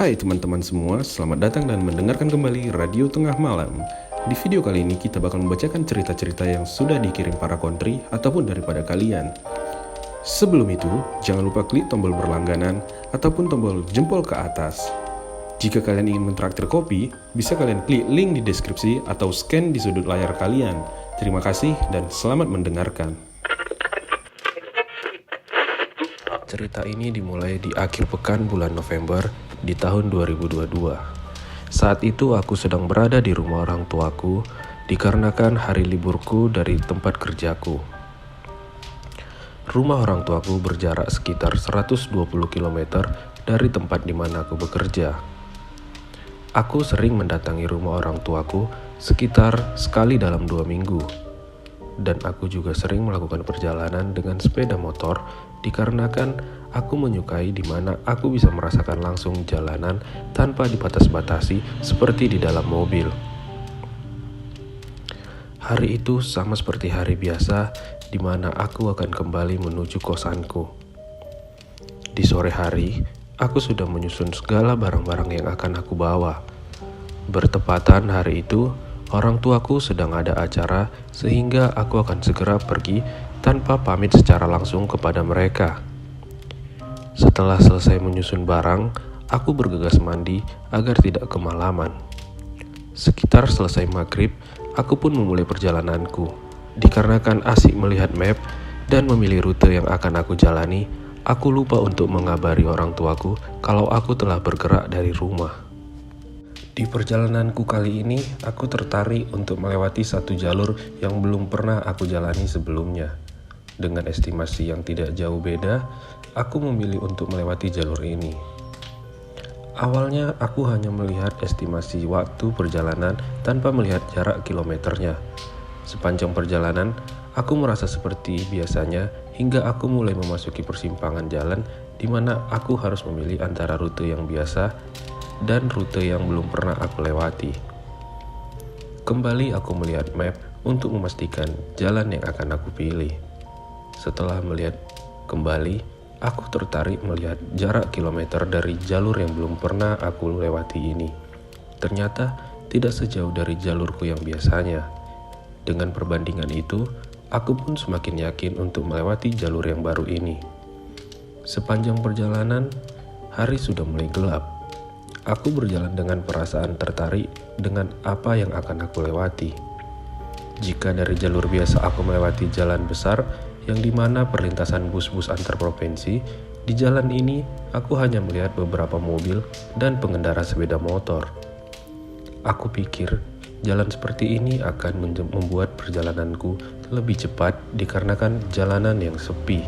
Hai teman-teman semua, selamat datang dan mendengarkan kembali Radio Tengah Malam. Di video kali ini kita bakal membacakan cerita-cerita yang sudah dikirim para kontri ataupun daripada kalian. Sebelum itu, jangan lupa klik tombol berlangganan ataupun tombol jempol ke atas. Jika kalian ingin mentraktir kopi, bisa kalian klik link di deskripsi atau scan di sudut layar kalian. Terima kasih dan selamat mendengarkan. Cerita ini dimulai di akhir pekan bulan November di tahun 2022. Saat itu aku sedang berada di rumah orang tuaku dikarenakan hari liburku dari tempat kerjaku. Rumah orang tuaku berjarak sekitar 120 km dari tempat di mana aku bekerja. Aku sering mendatangi rumah orang tuaku sekitar sekali dalam 2 minggu. Dan aku juga sering melakukan perjalanan dengan sepeda motor dikarenakan aku menyukai di mana aku bisa merasakan langsung jalanan tanpa dibatas-batasi seperti di dalam mobil. Hari itu sama seperti hari biasa di mana aku akan kembali menuju kosanku. Di sore hari, aku sudah menyusun segala barang-barang yang akan aku bawa. Bertepatan hari itu, orang tuaku sedang ada acara sehingga aku akan segera pergi tanpa pamit secara langsung kepada mereka. Setelah selesai menyusun barang, aku bergegas mandi agar tidak kemalaman. Sekitar selesai maghrib, aku pun memulai perjalananku. Dikarenakan asik melihat map dan memilih rute yang akan aku jalani, aku lupa untuk mengabari orang tuaku kalau aku telah bergerak dari rumah. Di perjalananku kali ini, aku tertarik untuk melewati satu jalur yang belum pernah aku jalani sebelumnya. Dengan estimasi yang tidak jauh beda, aku memilih untuk melewati jalur ini. Awalnya, aku hanya melihat estimasi waktu perjalanan tanpa melihat jarak kilometernya. Sepanjang perjalanan, aku merasa seperti biasanya hingga aku mulai memasuki persimpangan jalan di mana aku harus memilih antara rute yang biasa dan rute yang belum pernah aku lewati. Kembali aku melihat map untuk memastikan jalan yang akan aku pilih. Setelah melihat kembali, aku tertarik melihat jarak kilometer dari jalur yang belum pernah aku lewati ini. Ternyata tidak sejauh dari jalurku yang biasanya. Dengan perbandingan itu, aku pun semakin yakin untuk melewati jalur yang baru ini. Sepanjang perjalanan, hari sudah mulai gelap. Aku berjalan dengan perasaan tertarik dengan apa yang akan aku lewati. Jika dari jalur biasa aku melewati jalan besar yang dimana perlintasan bus-bus antar provinsi, di jalan ini aku hanya melihat beberapa mobil dan pengendara sepeda motor. Aku pikir jalan seperti ini akan membuat perjalananku lebih cepat dikarenakan jalanan yang sepi.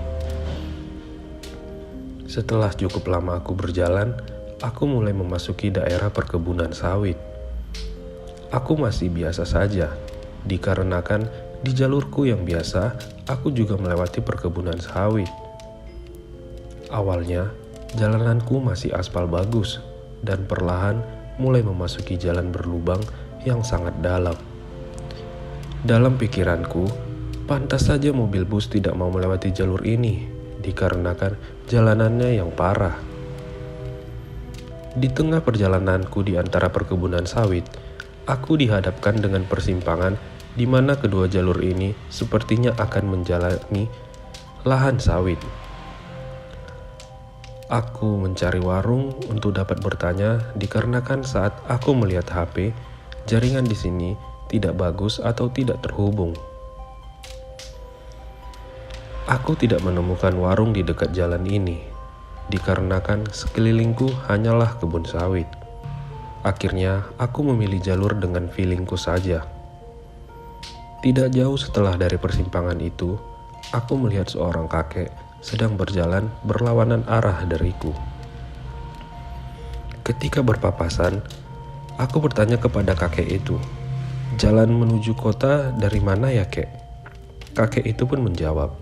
Setelah cukup lama aku berjalan, aku mulai memasuki daerah perkebunan sawit. Aku masih biasa saja, dikarenakan di jalurku yang biasa, aku juga melewati perkebunan sawit. Awalnya, jalananku masih aspal bagus, dan perlahan mulai memasuki jalan berlubang yang sangat dalam. Dalam pikiranku, pantas saja mobil bus tidak mau melewati jalur ini, dikarenakan jalanannya yang parah. Di tengah perjalananku di antara perkebunan sawit, aku dihadapkan dengan persimpangan di mana kedua jalur ini sepertinya akan menjalani lahan sawit. Aku mencari warung untuk dapat bertanya dikarenakan saat aku melihat HP, jaringan di sini tidak bagus atau tidak terhubung. Aku tidak menemukan warung di dekat jalan ini, dikarenakan sekelilingku hanyalah kebun sawit. Akhirnya, aku memilih jalur dengan feelingku saja. Tidak jauh setelah dari persimpangan itu, aku melihat seorang kakek sedang berjalan berlawanan arah dariku. Ketika berpapasan, aku bertanya kepada kakek itu, "Jalan menuju kota dari mana ya, kek?" Kakek itu pun menjawab,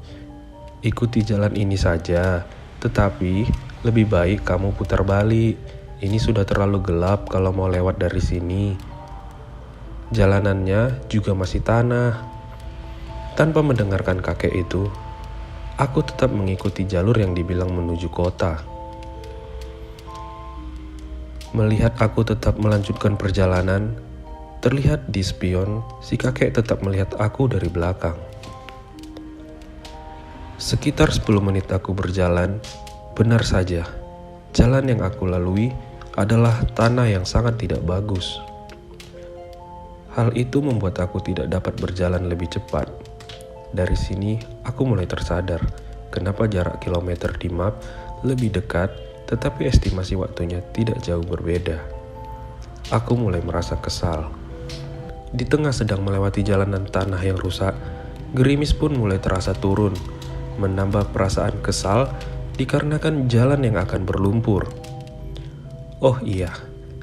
"Ikuti jalan ini saja, tetapi lebih baik kamu putar balik. Ini sudah terlalu gelap kalau mau lewat dari sini. Jalanannya juga masih tanah." Tanpa mendengarkan kakek itu, aku tetap mengikuti jalur yang dibilang menuju kota. Melihat aku tetap melanjutkan perjalanan, terlihat di spion si kakek tetap melihat aku dari belakang. Sekitar 10 menit aku berjalan, benar saja, jalan yang aku lalui adalah tanah yang sangat tidak bagus. Hal itu membuat aku tidak dapat berjalan lebih cepat. Dari sini, aku mulai tersadar kenapa jarak kilometer di map lebih dekat, tetapi estimasi waktunya tidak jauh berbeda. Aku mulai merasa kesal. Di tengah sedang melewati jalanan tanah yang rusak, gerimis pun mulai terasa turun, menambah perasaan kesal dikarenakan jalan yang akan berlumpur. Oh iya,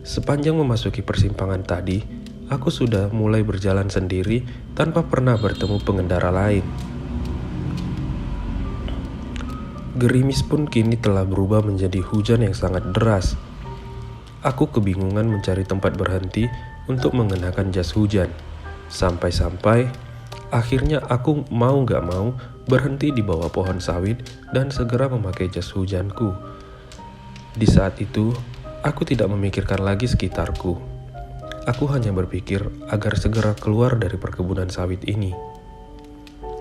sepanjang memasuki persimpangan tadi, aku sudah mulai berjalan sendiri tanpa pernah bertemu pengendara lain. Gerimis pun kini telah berubah menjadi hujan yang sangat deras. Aku kebingungan mencari tempat berhenti untuk mengenakan jas hujan. Sampai-sampai akhirnya aku mau gak mau berhenti di bawah pohon sawit dan segera memakai jas hujanku. Di saat itu, aku tidak memikirkan lagi sekitarku. Aku hanya berpikir agar segera keluar dari perkebunan sawit ini.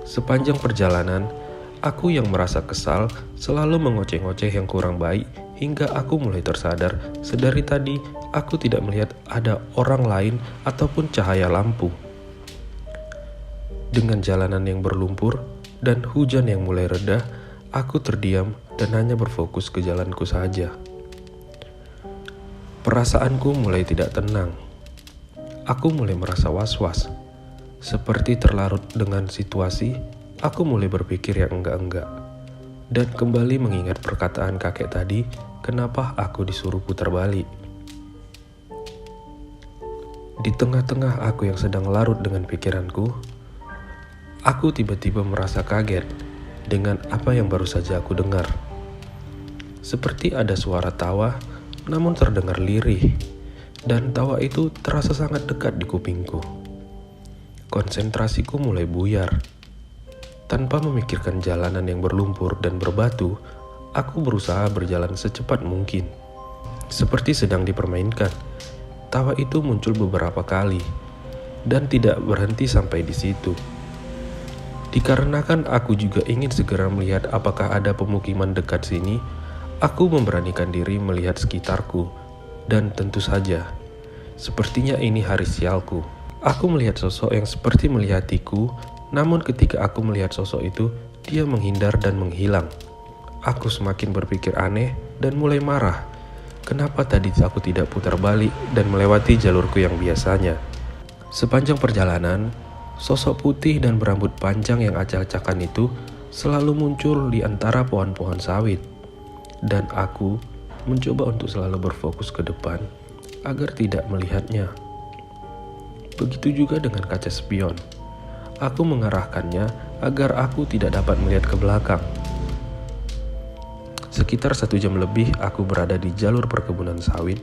Sepanjang perjalanan, aku yang merasa kesal selalu mengoceh-ngoceh yang kurang baik hingga aku mulai tersadar sedari tadi aku tidak melihat ada orang lain ataupun cahaya lampu. Dengan jalanan yang berlumpur dan hujan yang mulai reda, aku terdiam dan hanya berfokus ke jalanku saja. Perasaanku mulai tidak tenang. Aku mulai merasa was-was. Seperti terlarut dengan situasi, aku mulai berpikir yang enggak-enggak. Dan kembali mengingat perkataan kakek tadi, kenapa aku disuruh putar balik. Di tengah-tengah aku yang sedang larut dengan pikiranku, aku tiba-tiba merasa kaget dengan apa yang baru saja aku dengar. Seperti ada suara tawa, namun terdengar lirih, dan tawa itu terasa sangat dekat di kupingku. Konsentrasiku mulai buyar. Tanpa memikirkan jalanan yang berlumpur dan berbatu, aku berusaha berjalan secepat mungkin. Seperti sedang dipermainkan, tawa itu muncul beberapa kali, dan tidak berhenti sampai di situ. Dikarenakan aku juga ingin segera melihat apakah ada pemukiman dekat sini, aku memberanikan diri melihat sekitarku, dan tentu saja, sepertinya ini hari sialku. Aku melihat sosok yang seperti melihatiku, namun ketika aku melihat sosok itu, dia menghindar dan menghilang. Aku semakin berpikir aneh dan mulai marah. Kenapa tadi aku tidak putar balik dan melewati jalurku yang biasanya? Sepanjang perjalanan, sosok putih dan berambut panjang yang acak-acakan itu selalu muncul di antara pohon-pohon sawit. Dan aku mencoba untuk selalu berfokus ke depan agar tidak melihatnya. Begitu juga dengan kaca spion. Aku mengarahkannya agar aku tidak dapat melihat ke belakang. Sekitar 1 jam lebih aku berada di jalur perkebunan sawit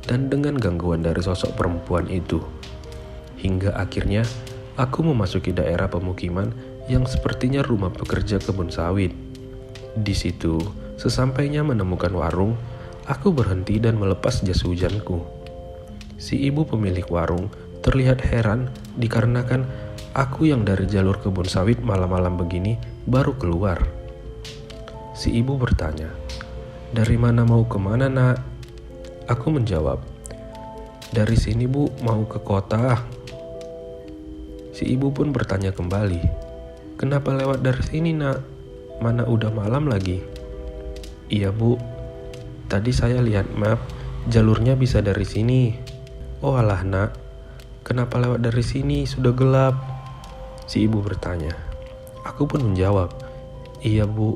dan dengan gangguan dari sosok perempuan itu. Hingga akhirnya aku memasuki daerah pemukiman yang sepertinya rumah pekerja kebun sawit. Di situ, sesampainya menemukan warung, aku berhenti dan melepas jas hujanku. Si ibu pemilik warung terlihat heran dikarenakan aku yang dari jalur kebun sawit malam-malam begini baru keluar. Si ibu bertanya, "Dari mana mau kemana, nak?" Aku menjawab, "Dari sini, Bu, mau ke kota." Si ibu pun bertanya kembali, "Kenapa lewat dari sini, nak? Mana udah malam lagi?" "Iya, Bu. Tadi saya lihat map, jalurnya bisa dari sini." "Oh alah, nak. Kenapa lewat dari sini? Sudah gelap." Si ibu bertanya. Aku pun menjawab, "Iya, Bu."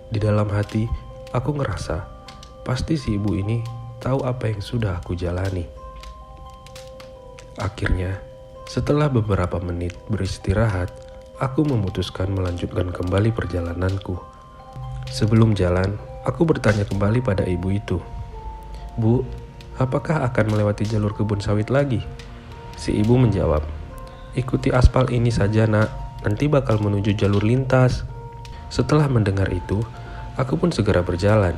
Di dalam hati, aku ngerasa pasti si ibu ini tahu apa yang sudah aku jalani. Akhirnya, setelah beberapa menit beristirahat, aku memutuskan melanjutkan kembali perjalananku. Sebelum jalan, aku bertanya kembali pada ibu itu, "Bu, apakah akan melewati jalur kebun sawit lagi?" Si ibu menjawab, "Ikuti aspal ini saja, nak. Nanti bakal menuju jalur lintas." Setelah mendengar itu, aku pun segera berjalan.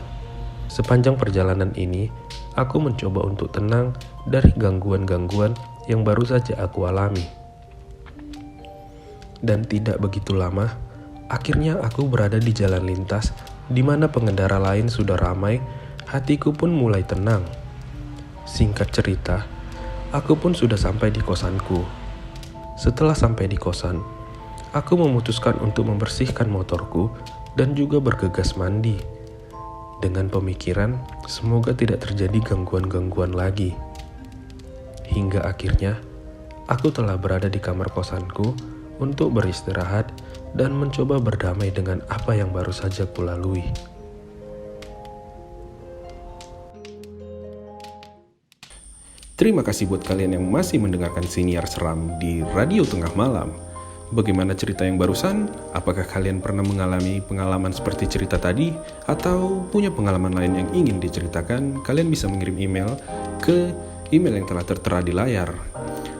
Sepanjang perjalanan ini, aku mencoba untuk tenang dari gangguan-gangguan yang baru saja aku alami. Dan tidak begitu lama, akhirnya aku berada di jalan lintas di mana pengendara lain sudah ramai, hatiku pun mulai tenang. Singkat cerita, aku pun sudah sampai di kosanku. Setelah sampai di kosan, aku memutuskan untuk membersihkan motorku dan juga bergegas mandi. Dengan pemikiran, semoga tidak terjadi gangguan-gangguan lagi. Hingga akhirnya, aku telah berada di kamar kosanku untuk beristirahat dan mencoba berdamai dengan apa yang baru saja kulalui. Terima kasih buat kalian yang masih mendengarkan Siniar Seram di Radio Tengah Malam. Bagaimana cerita yang barusan? Apakah kalian pernah mengalami pengalaman seperti cerita tadi? Atau punya pengalaman lain yang ingin diceritakan? Kalian bisa mengirim email ke email yang telah tertera di layar,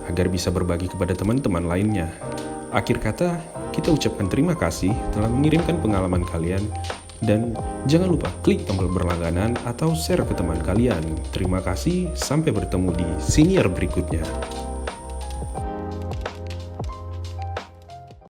agar bisa berbagi kepada teman-teman lainnya. Akhir kata, kita ucapkan terima kasih telah mengirimkan pengalaman kalian. Dan jangan lupa klik tombol berlangganan atau share ke teman kalian. Terima kasih, sampai bertemu di siniar berikutnya.